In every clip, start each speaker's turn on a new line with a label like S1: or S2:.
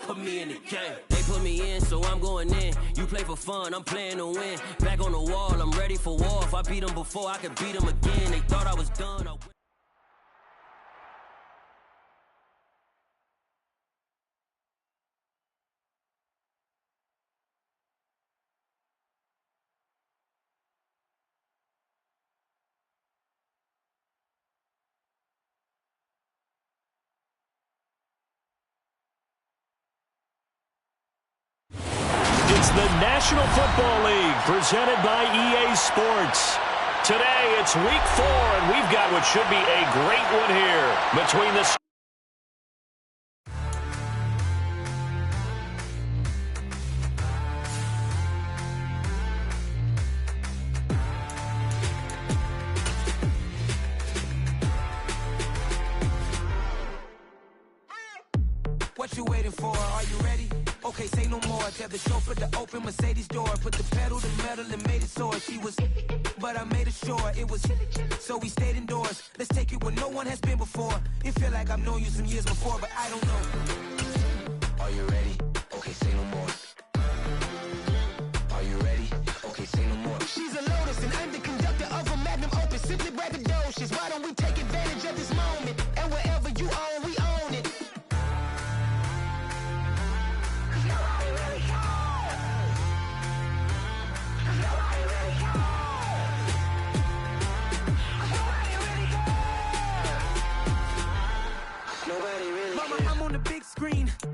S1: Put me in the game. They put me in, so I'm going in. You play for fun, I'm playing to win. Back on the wall, I'm ready for war. If I beat them before, I could beat them again. They thought I was done.
S2: It's the National Football League presented by EA Sports. Today it's week 4 and we've got what should be a great one here between the
S3: What you waiting for? Are you ready? Okay, say no more. Tell the chauffeur to open Mercedes door. Put the pedal to metal and made it soar. She was, but I made it sure it was. So we stayed indoors. Let's take it where no one has been before. It feel like I've known you some years before, but I don't know. Are you ready? Okay, say no more. Are you ready? Okay, say no more. She's a Lotus and I'm the conductor of a Magnum Opus. Simply braggadocious. Why don't we take advantage of this moment? And wherever you own, we own it.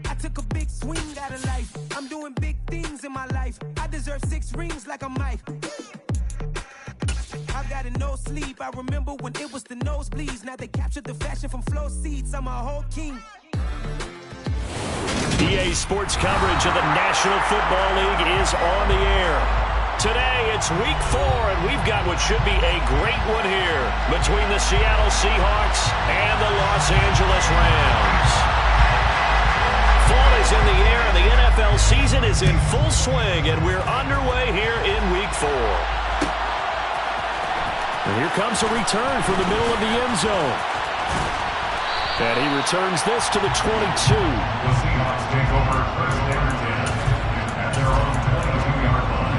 S3: I took a big swing out of life. I'm doing big things in my life. I deserve 6 rings like I'm Mike. I've got no sleep. I remember when it was the nosebleeds. Now they captured the fashion from flow seats. I'm a whole king.
S2: EA Sports coverage of the National Football League is on the air. Today it's week 4 and we've got what should be a great one here between the Seattle Seahawks and the Los Angeles Rams. Fall is in the air and the NFL season is in full swing, and we're underway here in week 4. And here comes a return from the middle of the end zone. And he returns this to the 22.
S4: The Seahawks take over first and 10 at their own 22-yard line.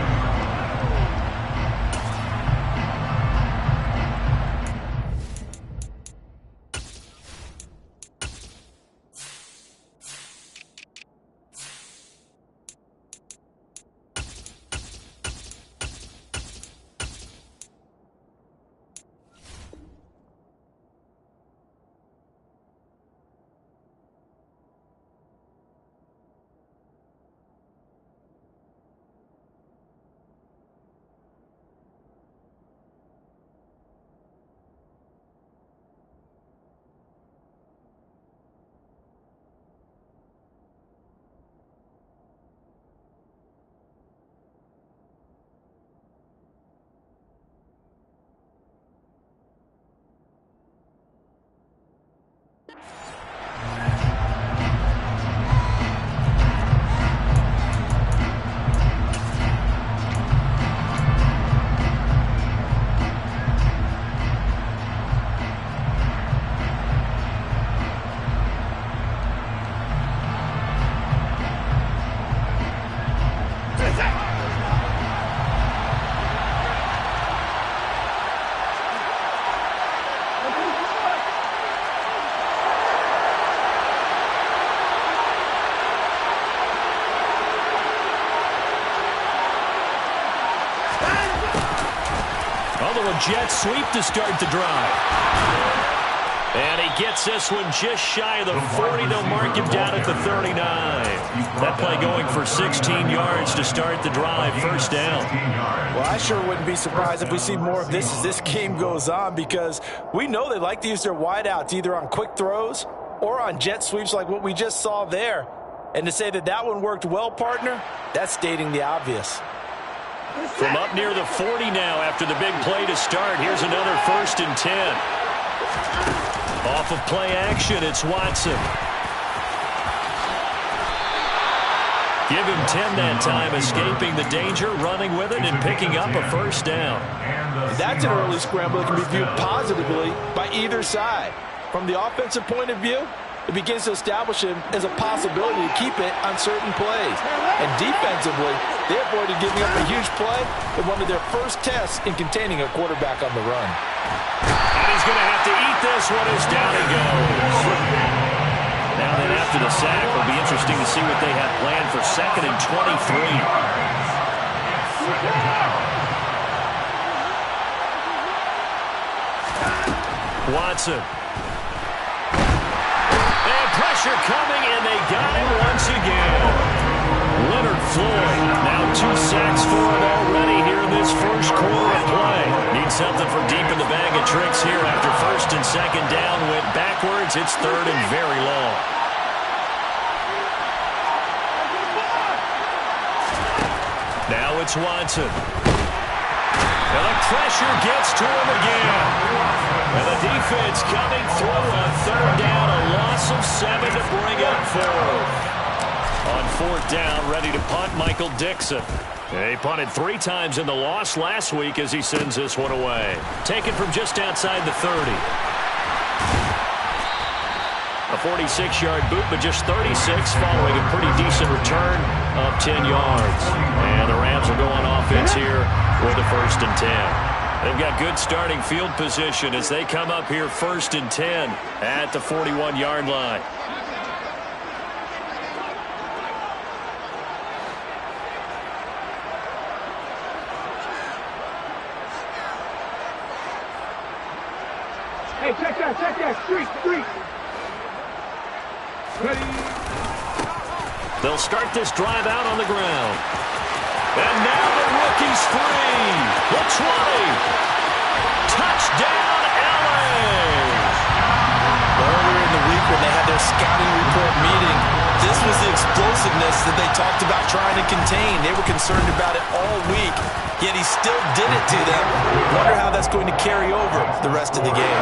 S2: Jet sweep to start the drive. And he gets this one just shy of the 40. They'll mark him down at the 39. That play going for 16 yards to start the drive. First down.
S5: Well, I sure wouldn't be surprised if we see more of this as this game goes on, because we know they like to use their wideouts either on quick throws or on jet sweeps like what we just saw there. And to say that that one worked well, partner, that's stating the obvious.
S2: From up near the 40 now after the big play to start. Here's another 1st and 10. Off of play action, it's Watson. Give him 10 that time, escaping the danger, running with it, and picking up a first down.
S5: That's an early scramble that can be viewed positively by either side. From the offensive point of view, it begins to establish him as a possibility to keep it on certain plays. And defensively, they avoided giving up a huge play in one of their first tests in containing a quarterback on the run.
S2: And he's going to have to eat this one as down he goes. Now then, after the sack, it'll be interesting to see what they have planned for 2nd and 23. Watson. And pressure coming, and they got him once again. Leonard Floyd, now 2 sacks for him already here in this first quarter of play. Needs something from deep in the bag of tricks here after 1st and 2nd down. Went backwards. It's 3rd and very long. Now it's Watson. And the pressure gets to him again. And the defense coming through on 3rd down. A loss of 7 to bring up 4th. On 4th down, ready to punt, Michael Dixon. He punted 3 times in the loss last week as he sends this one away. Taken from just outside the 30. A 46-yard boot, but just 36 following a pretty decent return of 10 yards. And the Rams will go on offense here with a 1st and 10. They've got good starting field position as they come up here 1st and 10 at the 41-yard line.
S4: Hey, check that, street. Ready.
S2: They'll start this drive out on the ground. And now the rookie's free. The 20. Touchdown, LA.
S5: Earlier in the week when they had their scouting report meeting, this was the explosiveness that they talked about trying to contain. They were concerned about it all week, yet he still did it to them. Wonder how that's going to carry over the rest of the game.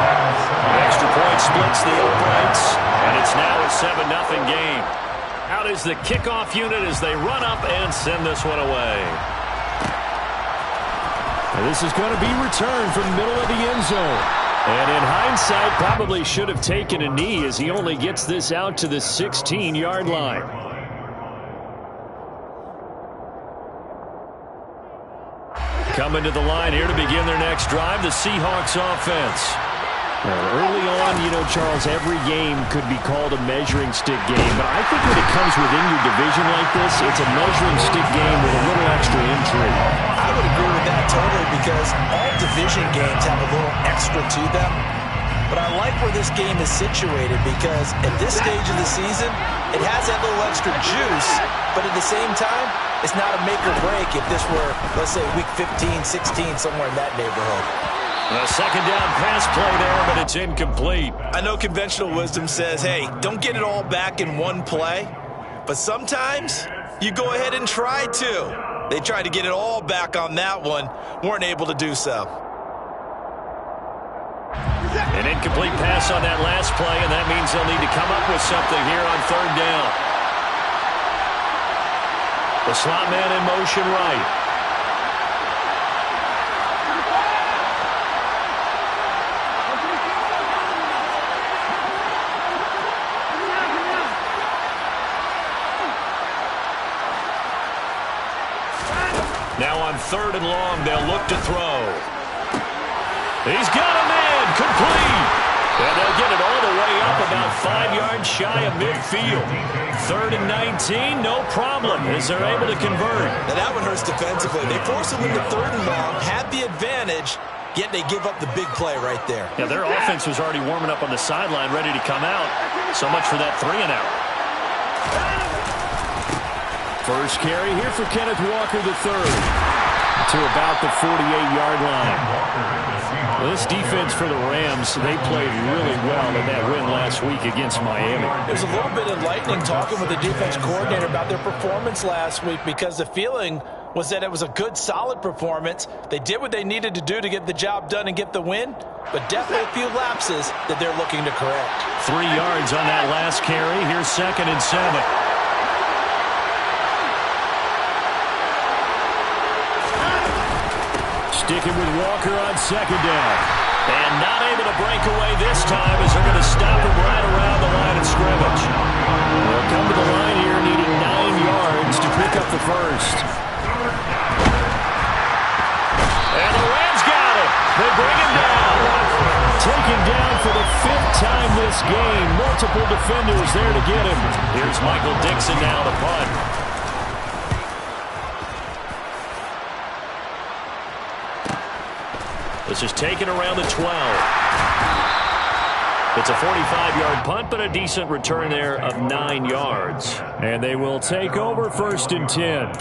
S2: An extra point splits the uprights, and it's now a 7-0 game. Out is the kickoff unit as they run up and send this one away.
S6: And this is going to be returned from the middle of the end zone. And in hindsight, probably should have taken a knee as he only gets this out to the 16-yard line.
S2: Coming to the line here to begin their next drive, the Seahawks offense.
S6: Early on, Charles, every game could be called a measuring stick game. But I think when it comes within your division like this, it's a measuring stick game with a little extra intrigue.
S5: I would agree with that totally because all division games have a little extra to them. But I like where this game is situated because at this stage of the season, it has that little extra juice. But at the same time, it's not a make or break if this were, let's say, week 15, 16, somewhere in that neighborhood.
S2: A 2nd down pass play there, but it's incomplete.
S5: I know conventional wisdom says, hey, don't get it all back in one play. But sometimes you go ahead and try to. They tried to get it all back on that one, weren't able to do so.
S2: An incomplete pass on that last play, and that means they'll need to come up with something here on 3rd down. The slot man in motion right. Now on 3rd and long, they'll look to throw. He's got a man, complete. And they'll get it all the way up about 5 yards shy of midfield. 3rd and 19, no problem, as they're able to convert.
S5: Now that one hurts defensively. They force them into 3rd and long, had the advantage, yet they give up the big play right there.
S2: Yeah, their offense was already warming up on the sideline, ready to come out. So much for that 3-and-out.
S6: First carry here for Kenneth Walker III to about the 48-yard line. Well, this defense for the Rams, they played really well in that win last week against Miami.
S5: It was a little bit enlightening talking with the defense coordinator about their performance last week because the feeling was that it was a good, solid performance. They did what they needed to do to get the job done and get the win, but definitely a few lapses that they're looking to correct.
S2: 3 yards on that last carry. Here's 2nd and 7.
S6: Sticking with Walker on 2nd down.
S2: And not able to break away this time as they're going to stop him right around the line of scrimmage.
S6: this game. Multiple defenders there to get him. Here's Michael Dixon now to punt. This is taken around the 12. It's a 45-yard punt, but a decent return there of 9 yards. And they will take over 1st and 10.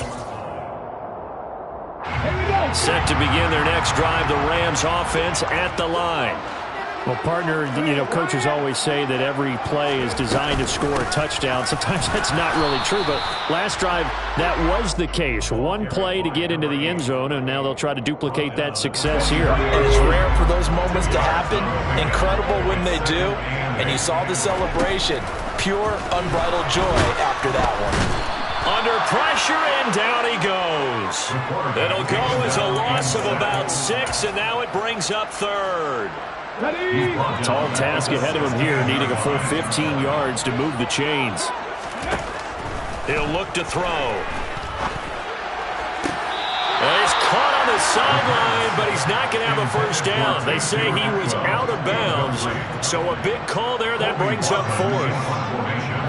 S6: Set to begin their next drive, the Rams offense at the line.
S7: Well, partner, coaches always say that every play is designed to score a touchdown. Sometimes that's not really true, but last drive, that was the case. One play to get into the end zone, and now they'll try to duplicate that success here.
S5: And it's rare for those moments to happen. Incredible when they do. And you saw the celebration. Pure, unbridled joy after that one.
S2: Under pressure, and down he goes. It'll go as a loss of about 6, and now it brings up 3rd.
S6: Tall task ahead of him here, needing a full 15 yards to move the chains.
S2: He'll look to throw. Well, he's caught on the sideline, but he's not going to have a first down. They say he was out of bounds, so a big call there. That brings up 4th.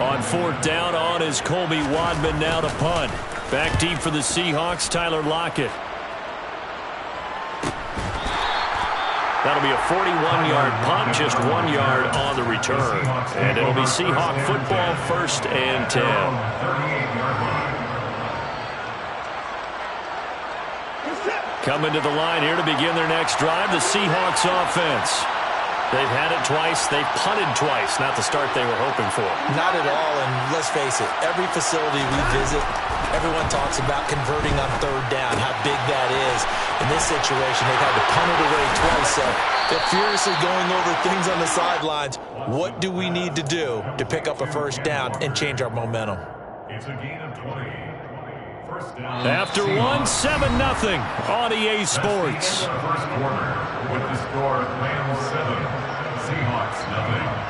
S6: On 4th down, on is Colby Wadman now to punt. Back deep for the Seahawks, Tyler Lockett. That'll be a 41-yard punt, just 1 yard on the return. And it'll be Seahawk football, 1st and 10. Coming to the line here to begin their next drive, the Seahawks offense. They've had it twice. They've punted twice. Not the start they were hoping for.
S5: Not at all, and let's face it, every facility we visit, everyone talks about converting on 3rd down, how big that is. In this situation, they've had to punt it away twice, so they're furiously going over things on the sidelines. What do we need to do to pick up a 1st down and change our momentum?
S4: It's a gain of 20. First down.
S6: After 1, 7-0 on EA Sports.
S4: First quarter with the score Rams 7, Seahawks 0.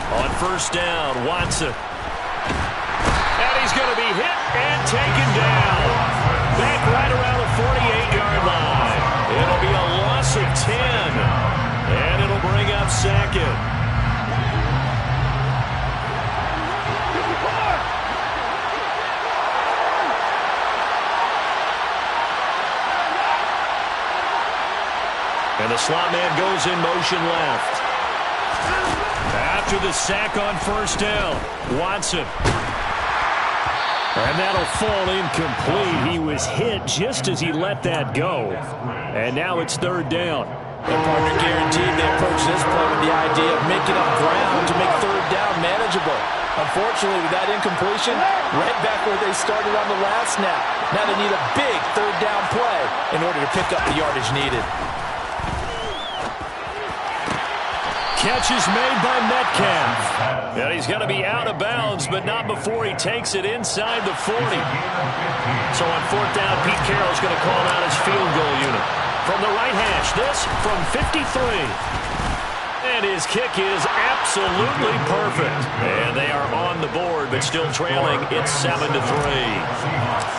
S6: On 1st down, Watson. And he's going to be hit and taken down. Back right around the 48-yard line. It'll be a loss of 10. And it'll bring up 2nd. And the slot man goes in motion left. After the sack on 1st down, Watson. And that'll fall incomplete. He was hit just as he let that go. And now it's 3rd down.
S5: Their partner guaranteed they approach this play with the idea of making up ground to make 3rd down manageable. Unfortunately, with that incompletion, right back where they started on the last snap. Now they need a big 3rd down play in order to pick up the yardage needed.
S6: Catch is made by Metcalf. And he's going to be out of bounds, but not before he takes it inside the 40. So on 4th down, Pete Carroll's going to call out his field goal unit. From the right hash, this from 53. And his kick is absolutely perfect. And they are on the board, but still trailing. It's 7-3.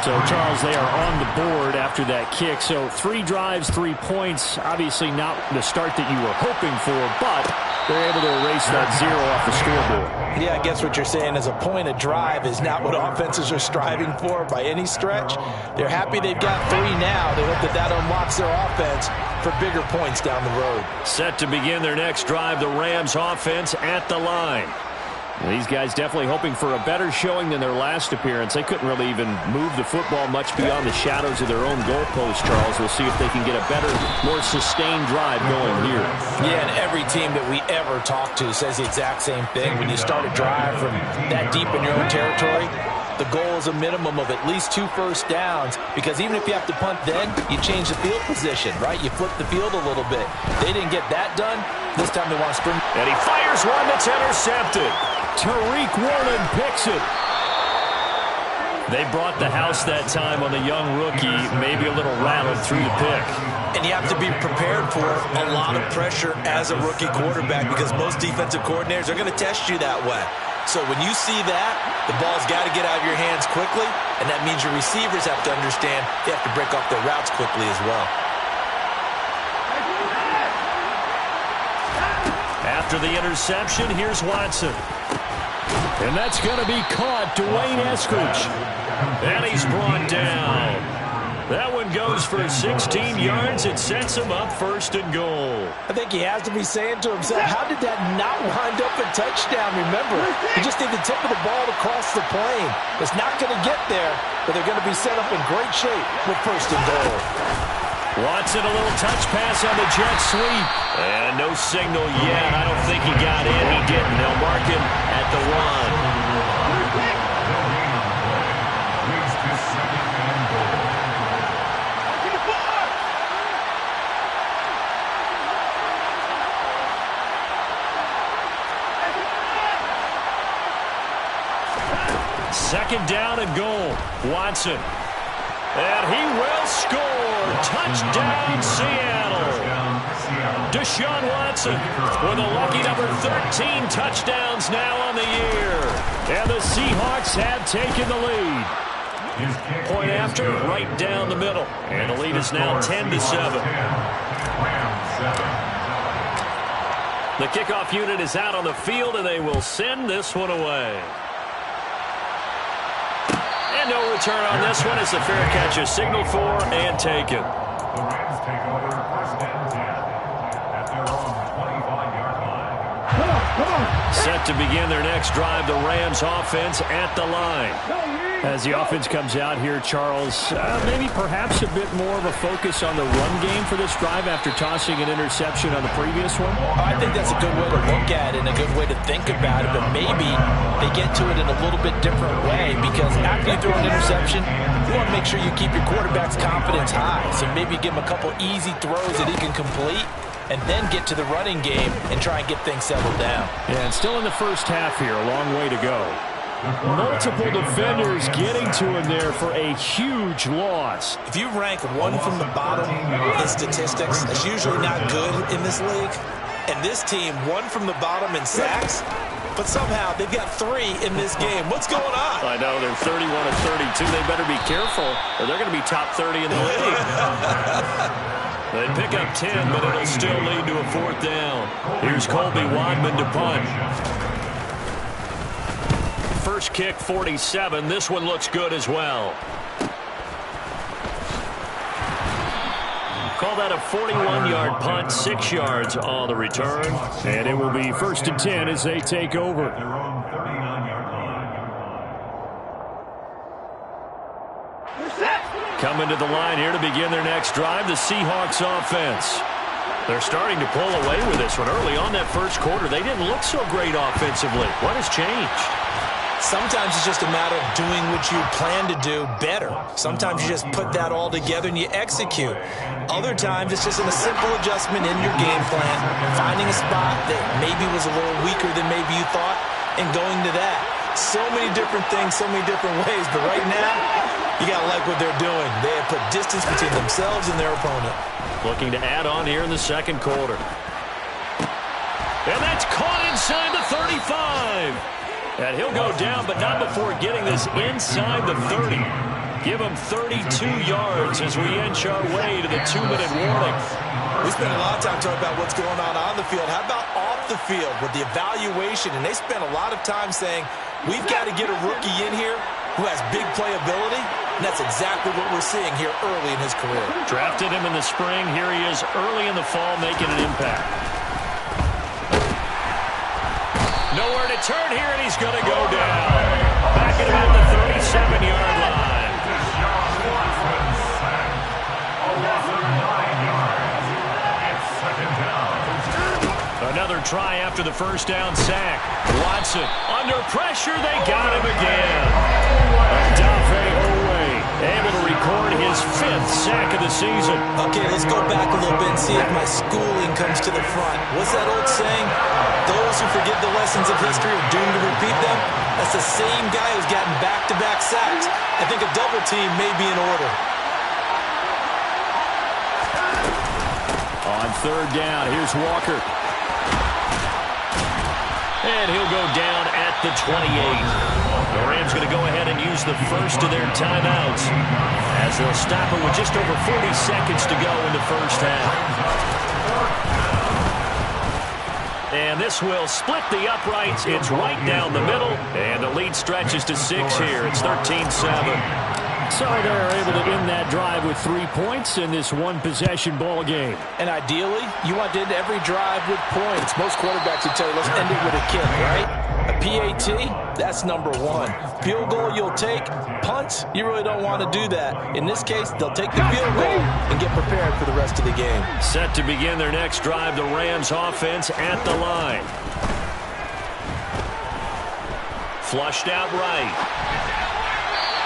S7: So, Charles, they are on the board after that kick. So 3 drives, 3 points. Obviously not the start that you were hoping for, but they're able to erase that 0 off the scoreboard.
S5: Yeah, I guess what you're saying is a point a drive is not what offenses are striving for by any stretch. They're happy they've got 3 now. They hope that that unlocks their offense for bigger points down the road.
S6: Set to begin their next drive, the Rams offense at the line. These guys definitely hoping for a better showing than their last appearance. They couldn't really even move the football much beyond the shadows of their own goalpost, Charles. We'll see if they can get a better, more sustained drive going here.
S5: Yeah, and every team that we ever talk to says the exact same thing. When you start a drive from that deep in your own territory, the goal is a minimum of at least 2 first downs, because even if you have to punt then, you change the field position, right? You flip the field a little bit. They didn't get that done. This time they want to spring.
S6: And he fires one that's intercepted. Tariq Woolen picks it.
S7: They brought the house that time on the young rookie, maybe a little rattled through the pick.
S5: And you have to be prepared for a lot of pressure as a rookie quarterback because most defensive coordinators are going to test you that way. So when you see that, the ball's got to get out of your hands quickly, and that means your receivers have to understand they have to break off their routes quickly as well.
S7: After the interception, here's Watson. And that's going to be caught, Dwayne Eskridge. And he's brought down. That one goes for 16 yards. It sets him up 1st and goal.
S5: I think he has to be saying to himself, how did that not wind up a touchdown? Remember, you just need the tip of the ball to cross the plane. It's not going to get there, but they're going to be set up in great shape with 1st and goal.
S7: Watson, a little touch pass on the jet sweep. And no signal yet. I don't think he got in. He didn't. They'll mark him at the 1. Second down and goal. Watson. And he will score. Touchdown, Seattle. Deshaun Watson with a lucky number 13 touchdowns now on the year. And the Seahawks have taken the lead. Point after, right down the middle. And the lead is now 10-7. The kickoff unit is out on the field, and they will send this one away. And no return on this one as the fair catch is signaled for and taken.
S4: The Rams take over 1st and 10 at their own 25-yard line.
S7: Set to begin their next drive, the Rams offense at the line. As the offense comes out here, Charles, maybe perhaps a bit more of a focus on the run game for this drive after tossing an interception on the previous one?
S5: I think that's a good way to look at it and a good way to think about it, but maybe they get to it in a little bit different way because after you throw an interception, you want to make sure you keep your quarterback's confidence high. So maybe give him a couple easy throws that he can complete and then get to the running game and try and get things settled down.
S7: Yeah, and still in the first half here, a long way to go. Multiple defenders getting to him there for a huge loss.
S5: If you rank one from the bottom in statistics, that's usually not good in this league. And this team, one from the bottom in sacks, but somehow they've got 3 in this game. What's going on?
S7: I know, they're 31 of 32. They better be careful, or they're going to be top 30 in the league. They pick up 10, but it'll still lead to a 4th down. Here's Colby Wadman to punt. First kick, 47. This one looks good as well. Call that a 41-yard punt, 6 yards on the return. And it will be 1st and 10 as they take over.
S4: Their own 39-yard line.
S7: Coming to the line here to begin their next drive, the Seahawks offense. They're starting to pull away with this one. Early on that first quarter, they didn't look so great offensively. What has changed?
S5: Sometimes it's just a matter of doing what you plan to do better. Sometimes you just put that all together and you execute. Other times it's just a simple adjustment in your game plan, finding a spot that maybe was a little weaker than maybe you thought, and going to that. So many different things, so many different ways, but right now, you got to like what they're doing. They have put distance between themselves and their opponent.
S7: Looking to add on here in the second quarter. And that's caught inside the 35. And he'll go down, but not before getting this inside the 30. Give him 32 yards as we inch our way to the 2-minute warning.
S5: We spent a lot of time talking about what's going on the field. How about off the field with the evaluation? And they spent a lot of time saying, we've got to get a rookie in here who has big playability. And that's exactly what we're seeing here early in his career.
S7: Drafted him in the spring. Here he is early in the fall making an impact. Nowhere to turn here, and he's going to go down. Back at about the 37-yard line. Another try after the first down sack. Watson under pressure. They got him again. Odafe Oweh able to record his
S2: his 5th sack of the season.
S5: Okay, let's go back a little bit and see if my schooling comes to the front. What's that old saying? Those who forget the lessons of history are doomed to repeat them. That's the same guy who's gotten back-to-back sacks. I think a double team may be in order.
S6: On 3rd down, here's Walker.
S2: And he'll go down at the 28. The Rams going to go ahead and use the first of their timeouts as they'll stop it with just over 40 seconds to go in the first half. And this will split the uprights. It's right down the middle, and the lead stretches to 6 here. It's 13-7.
S7: So they're able to end that drive with 3 points in this one-possession ball game.
S5: And ideally, you want to end every drive with points. Most quarterbacks would tell you, let's end it with a kick, right? A PAT, that's number 1. Field goal you'll take. Punts, you really don't want to do that. In this case, they'll take the field goal and get prepared for the rest of the game.
S2: Set to begin their next drive, the Rams offense at the line. Flushed out right.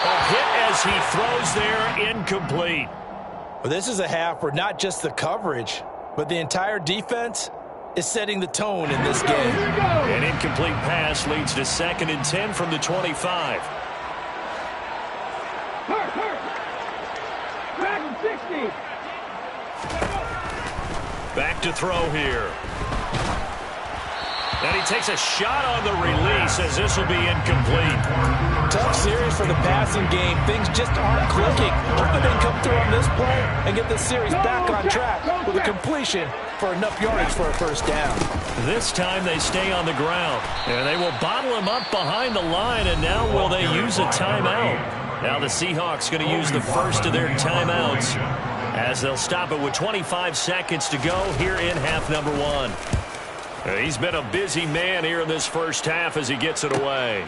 S2: A hit as he throws there, incomplete.
S5: Well, this is a half where not just the coverage, but the entire defense is setting the tone in this game.
S2: An incomplete pass leads to 2nd and 10 from the 25. Back to throw here. And he takes a shot on the release as this will be incomplete.
S5: Tough series for the passing game. Things just aren't clicking. Hoping they can come through on this play and get this series back on track with a completion for enough yardage for a first down.
S2: This time they stay on the ground. And they will bottle him up behind the line, and now will they use a timeout? Now the Seahawks going to use the first of their timeouts as they'll stop it with 25 seconds to go here in half number 1. He's been a busy man here in this first half as he gets it away.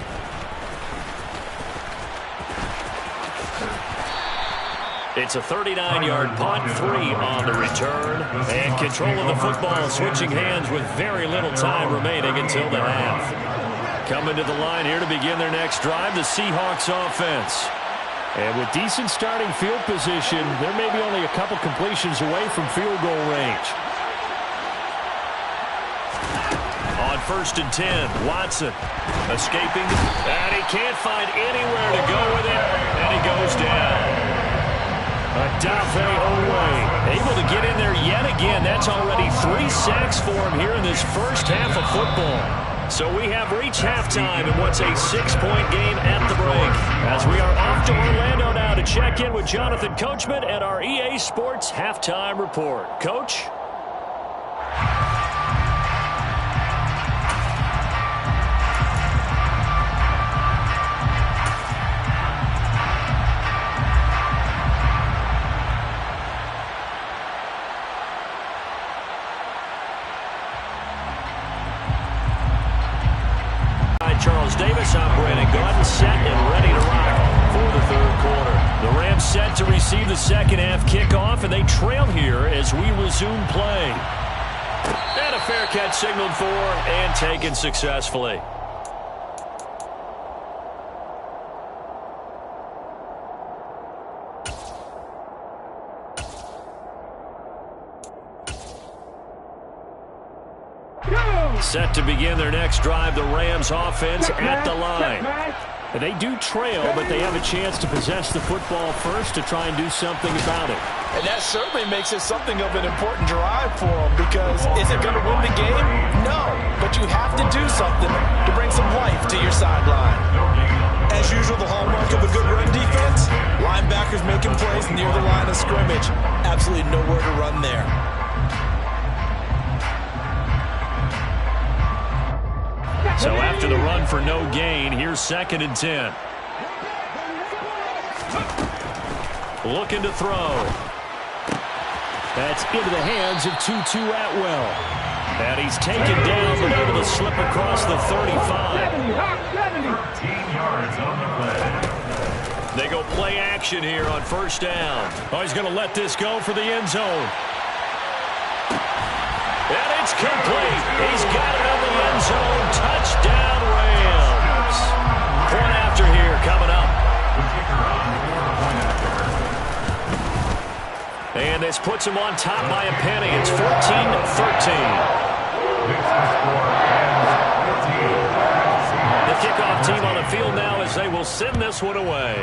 S2: It's a 39-yard punt, 3 on the return, and control of the football switching hands with very little time remaining until the half. Coming to the line here to begin their next drive, the Seahawks offense.
S7: And with decent starting field position, they're maybe only a couple completions away from field goal range.
S2: On 1st and 10, Watson escaping, and he can't find anywhere to go with it, and he goes down. Odafe Oweh able to get in there yet again. That's already 3 sacks for him here in this first half of football. So we have reached halftime in what's a 6-point game at the break. As we are off to Orlando now to check in with Jonathan Coachman and our EA Sports Halftime Report. Coach? Charles Davis, I'm Brandon Gaudin, set and ready to rock for the 3rd quarter. The Rams set to receive the second half kickoff, and they trail here as we resume play. And a fair catch signaled for and taken successfully. Set to begin their next drive, the Rams offense at the line.
S7: And they do trail, but they have a chance to possess the football first to try and do something about it.
S5: And that certainly makes it something of an important drive for them, because is it going to win the game? No, but you have to do something to bring some life to your sideline. As usual, the hallmark of a good run defense, linebackers making plays near the line of scrimmage. Absolutely nowhere to run there.
S2: So after the run for no gain, here's 2nd and 10. Looking to throw.
S7: That's into the hands of Tutu Atwell.
S2: And he's taken down, but able to slip across the 35.
S4: 13 yards on the play.
S2: They go play action here on 1st down. Oh, he's going to let this go for the end zone. And it's complete. He's got it on the end zone. Touchdown, Rams. Point after here coming up. this puts them on top by a penny. It's 14-13. The kickoff team on the field now as they will send this one away.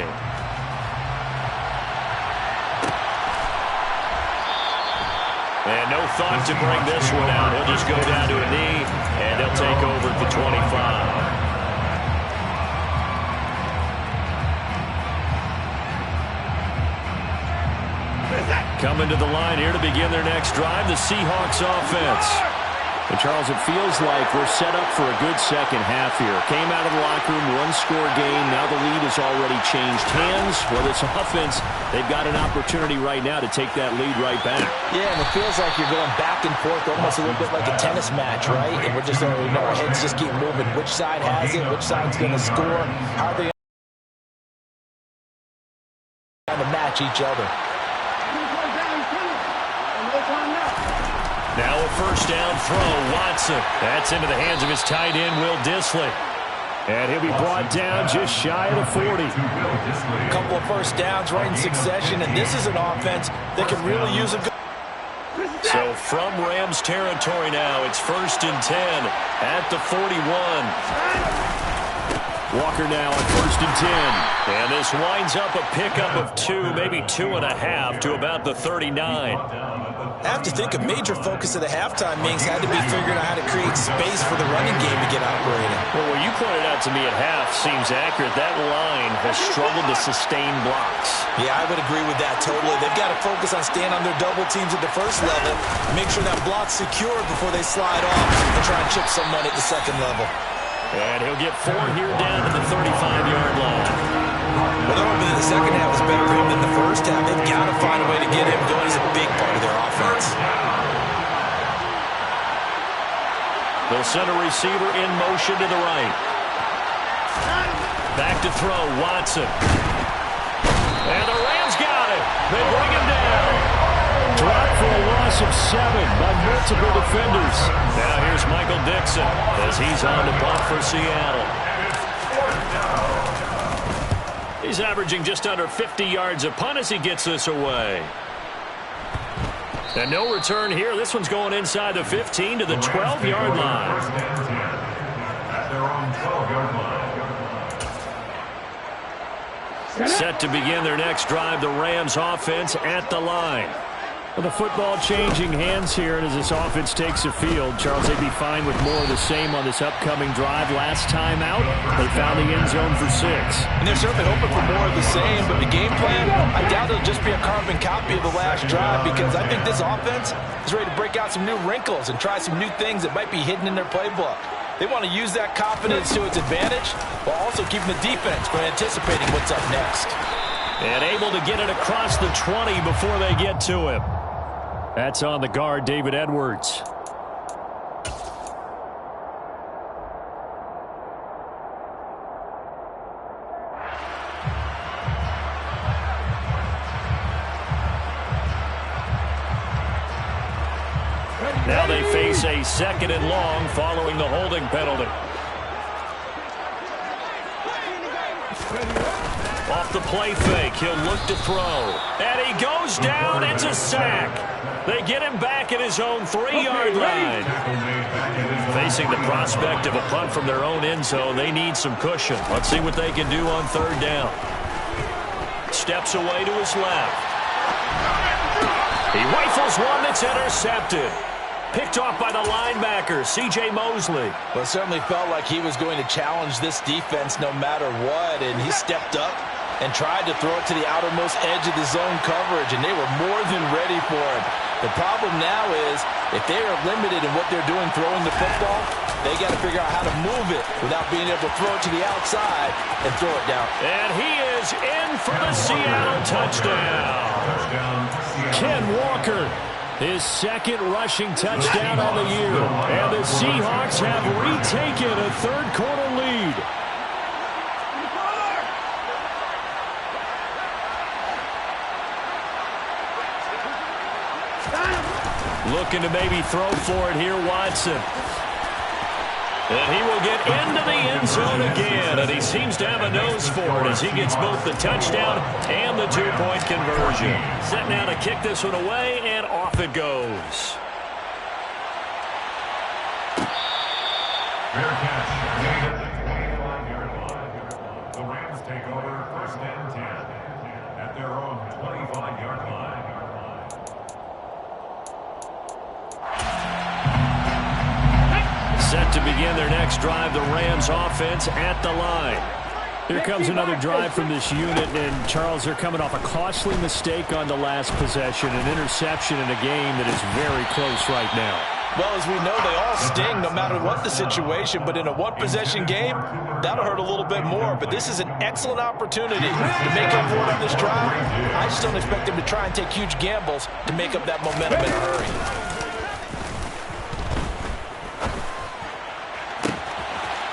S2: And no thought to bring this one out. He'll just go down to a knee, and they'll take over at the 25. Coming to the line here to begin their next drive, the Seahawks offense.
S6: And, Charles, it feels like we're set up for a good second half here. Came out of the locker room, one-score game. Now the lead has already changed hands. Well, this offense, they've got an opportunity right now to take that lead right back.
S5: Yeah, and it feels like you're going back and forth, almost a little bit like a tennis match, right? And we're just, our heads just keep moving. Which side has it? Which side's going to score? How are they going to match each other?
S2: Now a first down throw, Watson. That's into the hands of his tight end, Will Dissly.
S7: And he'll be brought down just shy of the 40.
S5: A couple of first downs right in succession, and this is an offense that can really use a good...
S2: So from Rams territory now, it's 1st and 10 at the 41.
S6: Walker now on 1st and 10.
S2: And this winds up a pickup of 2, maybe 2.5 to about the 39.
S5: I have to think a major focus of the halftime meetings had to be figuring out how to create space for the running game to get operating.
S2: Well, what you pointed out to me at half seems accurate. That line has struggled to sustain blocks.
S5: Yeah, I would agree with that totally. They've got to focus on staying on their double teams at the first level, make sure that block's secured before they slide off and try and chip someone at the second level.
S2: And he'll get 4 here down to the 35-yard line.
S5: Well, they're hoping that the second half is better for him than the first half. They've got to find a way to get him going. He's a big part of their offense.
S2: They'll send a receiver in motion to the right. Back to throw, Watson. And the Rams got it. They bring him down.
S7: Dropped for a loss of 7 by multiple defenders.
S2: Now here's Michael Dixon as he's on to punt for Seattle. He's averaging just under 50 yards a punt as he gets this away. And no return here. This one's going inside the 15 to the 12-yard line. Set to begin their next drive, the Rams offense at the line.
S7: Well, the football changing hands here, and as this offense takes the field, Charles, they'd be fine with more of the same on this upcoming drive. Last time out, they found the end zone for 6.
S5: And they're certainly hoping for more of the same, but the game plan, I doubt it'll just be a carbon copy of the last drive, because I think this offense is ready to break out some new wrinkles and try some new things that might be hidden in their playbook. They want to use that confidence to its advantage, while also keeping the defense from anticipating what's up next.
S2: And able to get it across the 20 before they get to him.
S7: That's on the guard, David Edwards.
S2: Now they face a 2nd and long following the holding penalty. Off the play fake, he'll look to throw. And he goes down, it's a sack. They get him back at his own 3-yard line. Facing the prospect of a punt from their own end zone, they need some cushion. Let's see what they can do on 3rd down. Steps away to his left. He rifles one that's intercepted. Picked off by the linebacker, C.J. Mosley.
S5: Well, it certainly felt like he was going to challenge this defense no matter what, and he stepped up and tried to throw it to the outermost edge of the zone coverage, and they were more than ready for him. The problem now is, if they are limited in what they're doing throwing the football, they got to figure out how to move it without being able to throw it to the outside and throw it down.
S2: And he is in for the Seattle touchdown.
S7: Ken Walker, his 2nd rushing touchdown on the year. And the Seahawks have retaken a 3rd-quarter lead.
S2: Looking to maybe throw for it here, Watson. And he will get into the end zone again, and he seems to have a nose for it as he gets both the touchdown and the two-point conversion. Set now to kick this one away, and off it goes.
S4: Fair catch. Made at the 25-yard line. The Rams take over 1st and 10 at their own 25-yard line.
S2: Set to begin their next drive, the Rams offense at the line.
S7: Here comes another drive from this unit, and Charles, they're coming off a costly mistake on the last possession, an interception in a game that is very close right now.
S5: Well, as we know, they all sting no matter what the situation, but in a one-possession game, that'll hurt a little bit more. But this is an excellent opportunity to make up for it on this drive. I just don't expect them to try and take huge gambles to make up that momentum in a hurry.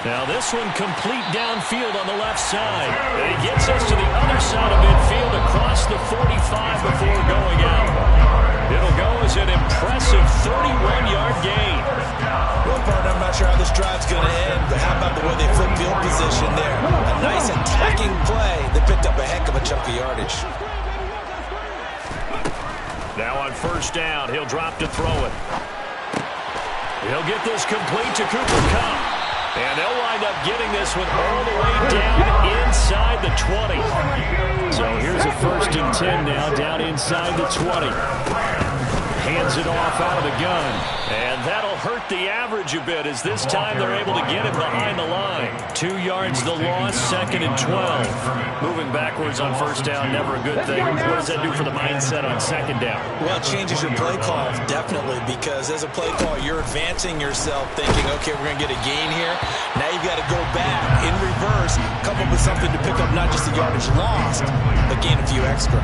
S2: Now this one complete downfield on the left side. And he gets us to the other side of midfield across the 45 before going out. It'll go as an impressive 31-yard gain.
S5: Well, partner, I'm not sure how this drive's going to end, but how about the way they flip field position there? A nice attacking play that picked up a heck of a chunk of yardage.
S2: Now on 1st down, he'll drop to throw it. He'll get this complete to Cooper Kupp. And they'll wind up getting this one all the way down inside the 20.
S7: So here's a 1st and 10 now, down inside the 20. Hands it off out of the gun.
S2: And that'll hurt the average a bit as this time they're able to get him behind the line. 2 yards the loss, 2nd and 12. Moving backwards on 1st down, never a good thing. What does that do for the mindset on 2nd down?
S5: Well, it changes your play call, definitely, because as a play call, you're advancing yourself thinking, okay, we're going to get a gain here. Now you've got to go back in reverse, come up with something to pick up not just the yardage lost, but gain a few extra.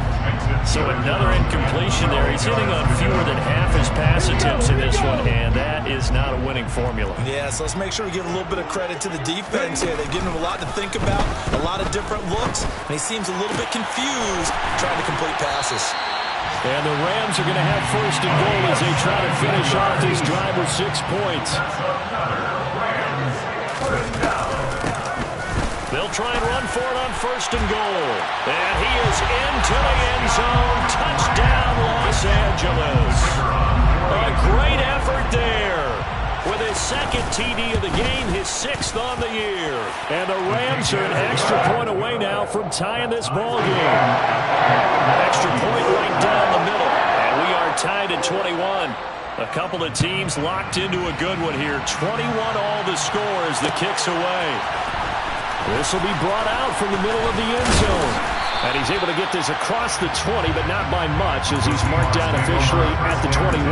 S2: So another incompletion there. He's hitting on fewer than half his pass attempts in this one, and that is not a winning formula.
S5: Yeah, so let's make sure we give a little bit of credit to the defense here. They've given him a lot to think about, a lot of different looks, and he seems a little bit confused trying to complete passes.
S7: And the Rams are going to have 1st and goal as they try to finish off this drive with 6 points.
S2: They'll try and run for it on 1st and goal. And he is into the end zone. Touchdown, Los Angeles. A great effort there. With his 2nd TD of the game, his 6th on the year.
S7: And the Rams are an extra point away now from tying this ball game.
S2: Extra point right down the middle. And we are tied at 21. A couple of teams locked into a good one here. 21 all the score as the kick's away.
S7: This will be brought out from the middle of the end zone. And he's able to get this across the 20, but not by much as he's marked down officially at the 21.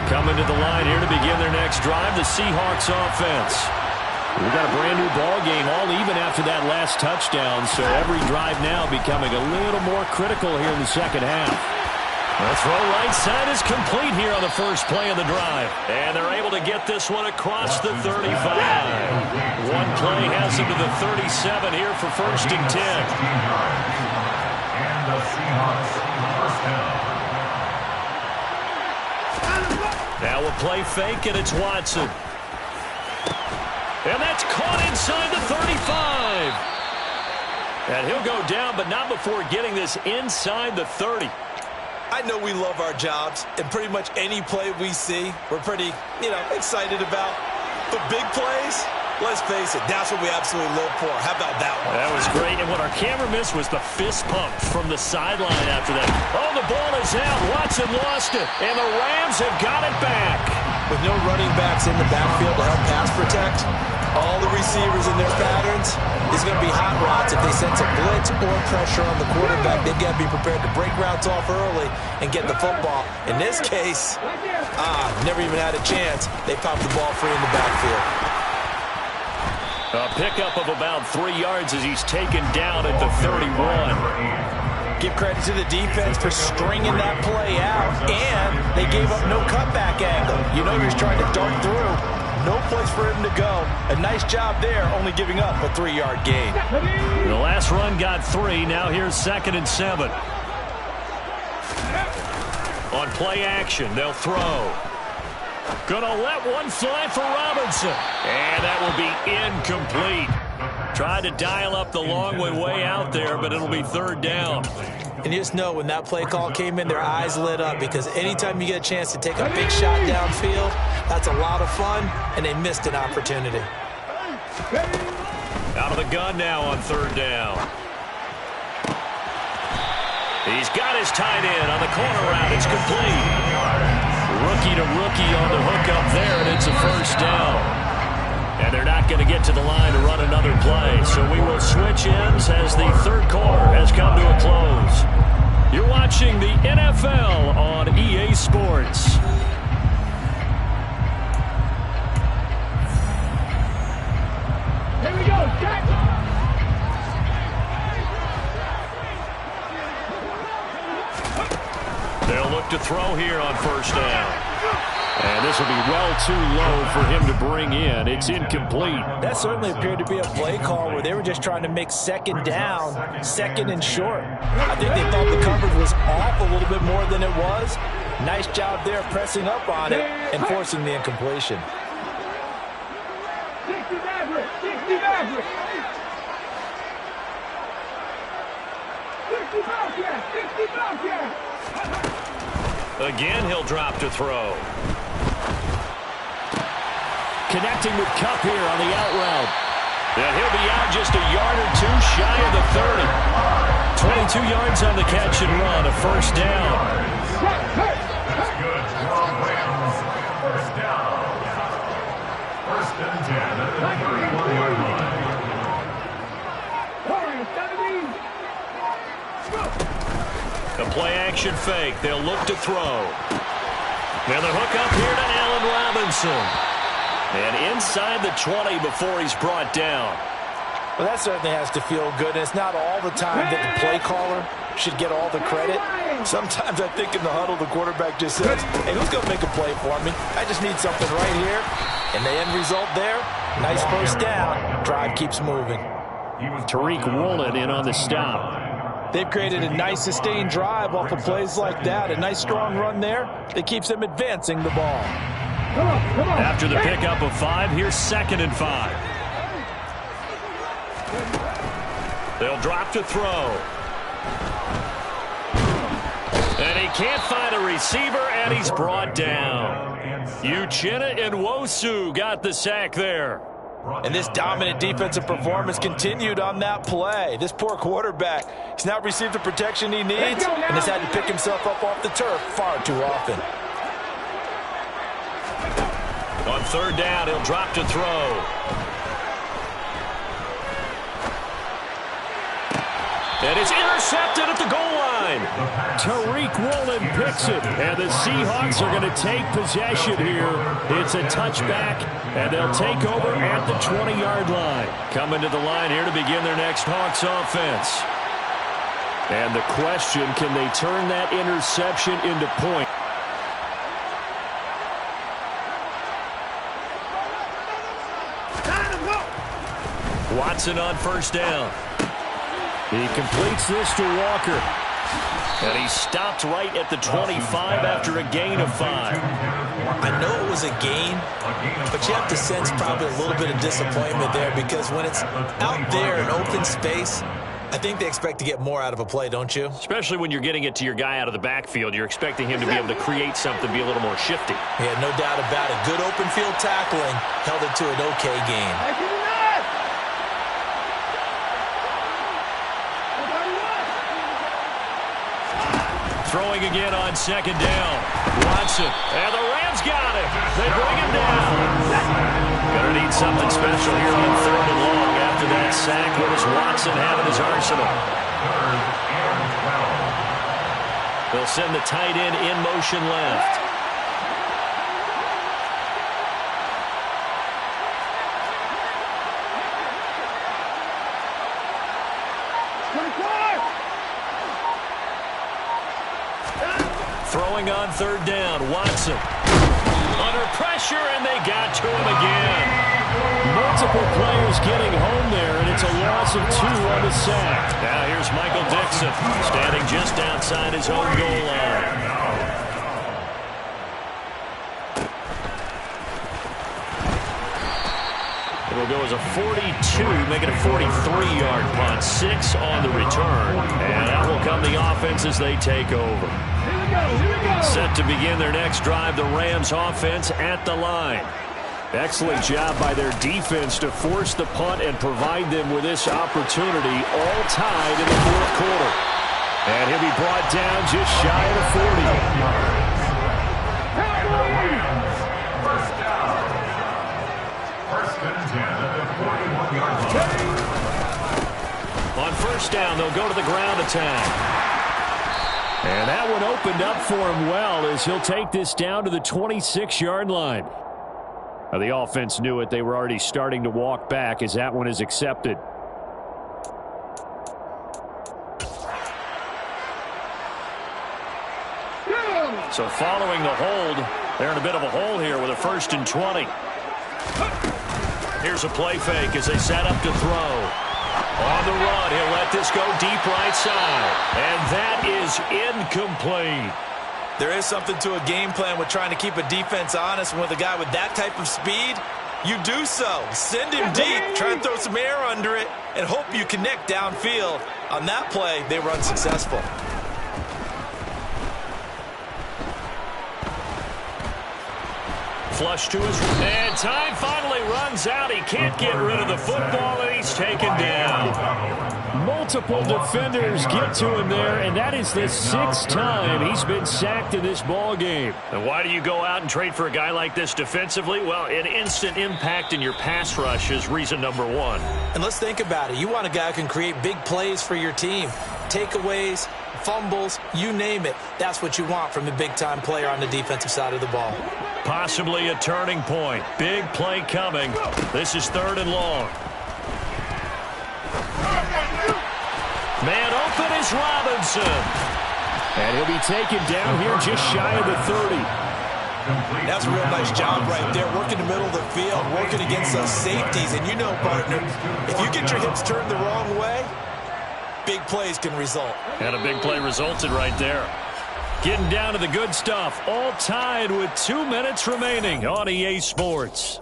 S2: Coming to the line here to begin their next drive, the Seahawks offense.
S7: We've got a brand new ball game, all even after that last touchdown, so every drive now becoming a little more critical here in the 2nd half.
S2: The throw right side is complete here on the first play of the drive. And they're able to get this one across the 35. One play has them to the 37 here for 1st and 10.
S4: And the Seahawks 1st down.
S2: Now a play fake, and it's Watson. And that's caught inside the 35. And he'll go down, but not before getting this inside the 30.
S5: I know we love our jobs, and pretty much any play we see, we're pretty, excited about. But big plays, let's face it, that's what we absolutely live for. How about that one?
S2: That was great, and what our camera missed was the fist pump from the sideline after that. Oh, the ball is out. Watson lost it, and the Rams have got it back.
S5: With no running backs in the backfield to help pass protect, all the receivers in their patterns, it's going to be hot routes if they sense a blitz or pressure on the quarterback. They've got to be prepared to break routes off early and get the football. In this case, never even had a chance. They popped the ball free in the backfield.
S2: A pickup of about 3 yards as he's taken down at the 31.
S5: Give credit to the defense for stringing that play out, and they gave up no cutback angle. You know he's trying to dart through. No place for him to go. A nice job there, only giving up a 3-yard gain.
S2: The last run got 3. Now here's 2nd and 7. On play action, they'll throw. Gonna let one fly for Robinson. And that will be incomplete. Tried to dial up the long way out there, but it'll be third down.
S5: And you just know when that play call came in, their eyes lit up, because anytime you get a chance to take a big shot downfield, that's a lot of fun, and they missed an opportunity.
S2: Out of the gun now on third down. He's got his tight end on the corner route. It's complete. Rookie to rookie on the hook up there, and it's a first down. And they're not going to get to the line to run another play. So we will switch ends as the third quarter has come to a close. You're watching the NFL on EA Sports.
S8: Here we go, Jack.
S2: They'll look to throw here on first down. And this will be well too low for him to bring in. It's incomplete.
S5: That certainly appeared to be a play call where they were just trying to make second down, second and short. I think they thought the coverage was off a little bit more than it was. Nice job there pressing up on it and forcing the incompletion.
S8: 60 Maverick, 60 Maverick. 60 Bobcat, 60 Bobcat.
S2: Again, he'll drop to throw.
S7: Connecting with Kupp here on the out route.
S2: And he'll be out just a yard or two shy of the 30. 22 yards on the catch and run, a first down.
S4: That's good. Jerome Williams, first down. First and 10 at the 31-yard line.
S2: A play-action fake. They'll look to throw. Now the hook up here to Allen Robinson. And inside the 20 before he's brought down.
S5: Well, that certainly has to feel good. And it's not all the time that the play caller should get all the credit. Sometimes I think in the huddle, the quarterback just says, hey, who's going to make a play for me? I just need something right here. And the end result there, nice first down. Drive keeps moving.
S7: Tariq Woolen in on the stop.
S5: They've created a nice sustained drive off of plays like that. A nice strong run there that keeps them advancing the ball.
S2: After the pickup of 5, here's 2nd and 5. They'll drop to throw. And he can't find a receiver, and he's brought down. Uchenna Nwosu got the sack there.
S5: And this dominant defensive performance continued on that play. This poor quarterback, he's not received the protection he needs and has had to pick himself up off the turf far too often.
S2: On third down, he'll drop to throw. And it's intercepted at the goal line.
S7: Tariq Woolen picks it, and the Seahawks are going to take possession here. It's a touchback, and they'll take over at the 20-yard line.
S2: Coming to the line here to begin their next Hawks offense.
S7: And the question, can they turn that interception into point?
S2: Watson on first down.
S7: He completes this to Walker.
S2: And he stopped right at the 25 after a gain of 5.
S5: I know it was a gain, but you have to sense probably a little bit of disappointment there, because when it's out there in open space, I think they expect to get more out of a play, don't you?
S2: Especially when you're getting it to your guy out of the backfield. You're expecting him to be able to create something, be a little more shifty.
S5: Yeah, no doubt about it. Good open field tackling held it to an okay gain.
S2: Throwing again on second down. Watson. And the Rams got it. They bring him down. Gonna need something special here on third and long after that sack. What does Watson have in his arsenal? They'll send the tight end in motion left. Throwing on third down, Watson. Under pressure, and they got to him again.
S7: Multiple players getting home there, and it's a loss of 2 on the sack.
S2: Now here's Michael Dixon, standing just outside his own goal line.
S7: will go as a 42, make it a 43-yard punt. 6 on the return. And out will come the offense as they take over. Set to begin their next drive, the Rams offense at the line. Excellent job by their defense to force the punt and provide them with this opportunity, all tied in the fourth quarter. And he'll be brought down just shy of the 40.
S4: First down. First and 10 at the 41-yard line.
S7: On first down, they'll go to the ground attack. And that one opened up for him well as he'll take this down to the 26-yard line. Now, the offense knew it. They were already starting to walk back as that one is accepted. So following the hold, they're in a bit of a hole here with a 1st and 20. Here's a play fake as they set up to throw. On the run, he'll let this go deep right side. And that is incomplete.
S5: There is something to a game plan with trying to keep a defense honest. And with a guy with that type of speed, you do so. Send him deep, try and throw some air under it, and hope you connect downfield. On that play, they were unsuccessful.
S7: Flush to his and time finally runs out. He can't get rid of the football, and he's taken down. Multiple defenders get to him there, and that is the 6th time he's been sacked in this ball game. And why do you go out and trade for a guy like this defensively? Well, an instant impact in your pass rush is reason number 1.
S5: And let's think about it. You want a guy who can create big plays for your team. Takeaways, fumbles, you name it. That's what you want from a big-time player on the defensive side of the ball.
S7: Possibly a turning point. Big play coming. This is 3rd and long. Man open is Robinson. And he'll be taken down here just shy of the 30.
S5: That's a real nice job right there, working the middle of the field, working against those safeties. And you know, partner, if you get your hips turned the wrong way, big plays can result.
S7: And a big play resulted right there. Getting down to the good stuff, all tied with 2 minutes remaining on EA Sports.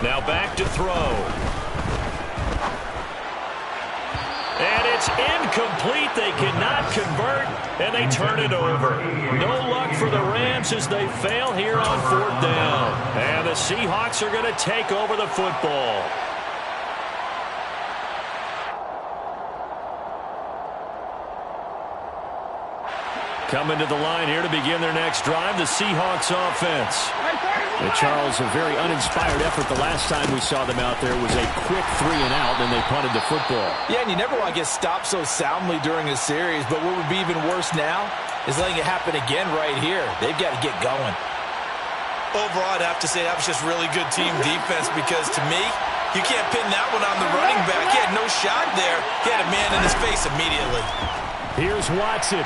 S7: Now back to throw. And it's incomplete. They cannot convert, and they turn it over. No luck for the Rams as they fail here on 4th down. And the Seahawks are going to take over the football. Coming to the line here to begin their next drive, the Seahawks offense. And Charles, a very uninspired effort the last time we saw them out there was a quick 3 and out, and they punted the football.
S5: Yeah, and you never want to get stopped so soundly during a series, but what would be even worse now is letting it happen again right here. They've got to get going. Overall, I'd have to say that was just really good team defense because, to me, you can't pin that one on the running back. He had no shot there. He had a man in his face immediately.
S7: Here's Watson.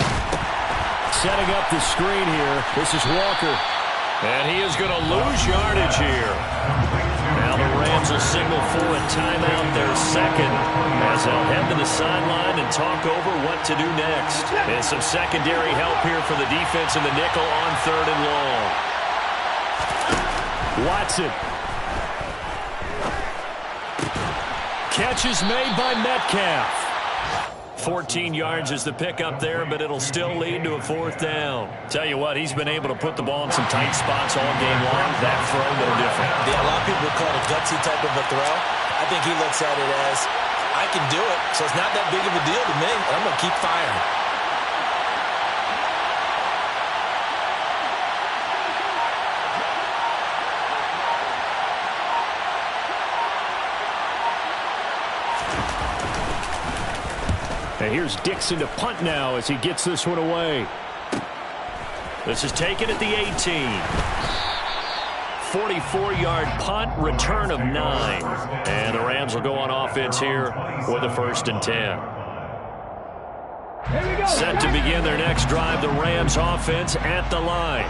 S7: Setting up the screen here. This is Walker. And he is going to lose yardage here. Now the Rams will signal for a timeout, their second, as they'll head to the sideline and talk over what to do next. And some secondary help here for the defense in the nickel on 3rd and long. Watson. Catch is made by Metcalf. 14 yards is the pickup there, but it'll still lead to a 4th down. Tell you what, he's been able to put the ball in some tight spots all game long. That throw, no different.
S5: Yeah, a lot of people would call it a gutsy type of a throw. I think he looks at it as, I can do it, so it's not that big of a deal to me, and I'm going to keep firing.
S7: And here's Dixon to punt now as he gets this one away. This is taken at the 18. 44-yard punt, return of 9. And the Rams will go on offense here with a 1st and 10. Set to begin their next drive, the Rams offense at the line.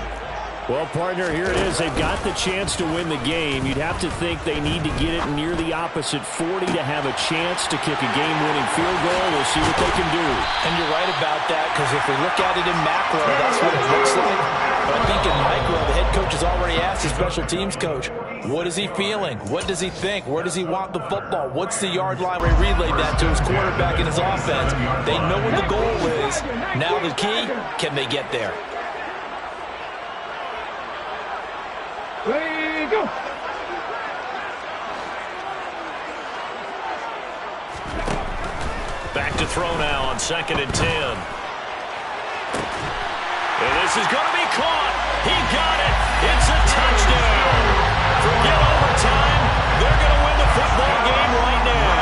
S7: Well, partner, here it is. They've got the chance to win the game. You'd have to think they need to get it near the opposite 40 to have a chance to kick a game-winning field goal. We'll see what they can do.
S5: And you're right about that, because if we look at it in macro, that's what it looks like. But I think in micro, the head coach has already asked the special teams coach, what is he feeling? What does he think? Where does he want the football? What's the yard line? He relayed that to his quarterback in his offense. They know what the goal is. Now the key, can they get there?
S8: Ready, go.
S2: Back to throw now on 2nd and 10. And this is going to be caught. He got it. It's a touchdown. Forget overtime. They're going to win the football game right now.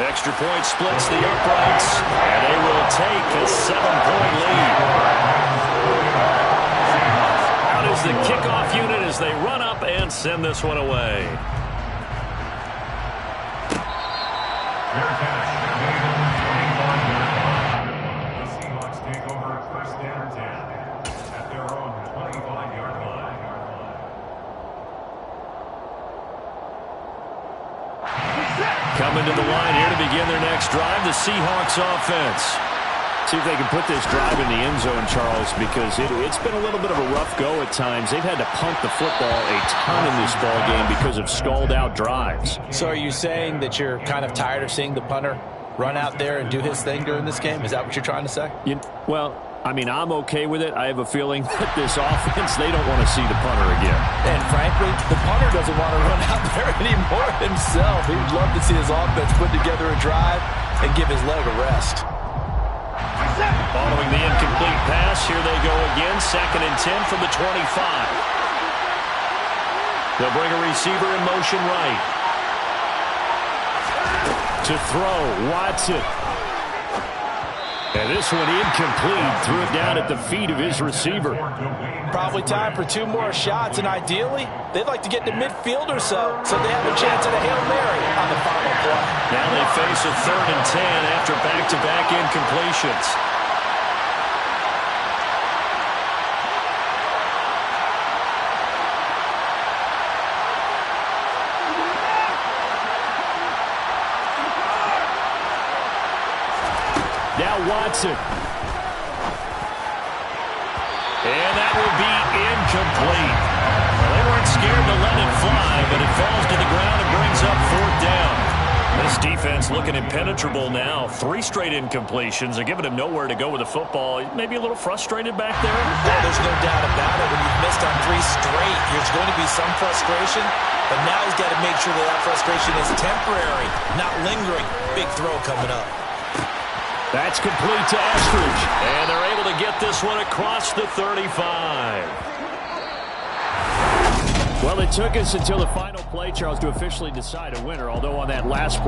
S2: Extra point splits the uprights, and they will take a 7-point lead. Out is the kickoff unit as they run up and send this one away.
S4: The Seahawks take over 1st and 10 at their own 25-yard line.
S2: Coming to the line here to begin their next drive, the Seahawks offense.
S7: See if they can put this drive in the end zone, Charles, because it's been a little bit of a rough go at times. They've had to punt the football a ton in this ball game because of stalled-out drives.
S5: So are you saying that you're kind of tired of seeing the punter run out there and do his thing during this game? Is that what you're trying to say?
S7: Well, I mean, I'm okay with it. I have a feeling that this offense, they don't want to see the punter again.
S5: And frankly, the punter doesn't want to run out there anymore himself. He'd love to see his offense put together a drive and give his leg a rest.
S2: Following the incomplete pass, here they go again. 2nd and 10 from the 25. They'll bring a receiver in motion right.
S7: To throw, Watson. And this one incomplete. Threw it down at the feet of his receiver.
S5: Probably time for 2 more shots, and ideally, they'd like to get to midfield or so they have a chance at a Hail Mary on the final play.
S2: Now they face a 3rd and 10 after back-to-back incompletions.
S7: Now Watson.
S2: And that will be incomplete. Well, they weren't scared to let it fly, but it falls to the ground and brings up 4th down. This defense looking impenetrable now. 3 straight incompletions are giving him nowhere to go with the football. Maybe a little frustrated back there.
S5: Well, there's no doubt about it. When you've missed on 3 straight, there's going to be some frustration. But now he's got to make sure that frustration is temporary, not lingering. Big throw coming up.
S7: That's complete to Eskridge.
S2: And they're able to get this one across the 35.
S7: Well, it took us until the final play, Charles, to officially decide a winner, although on that last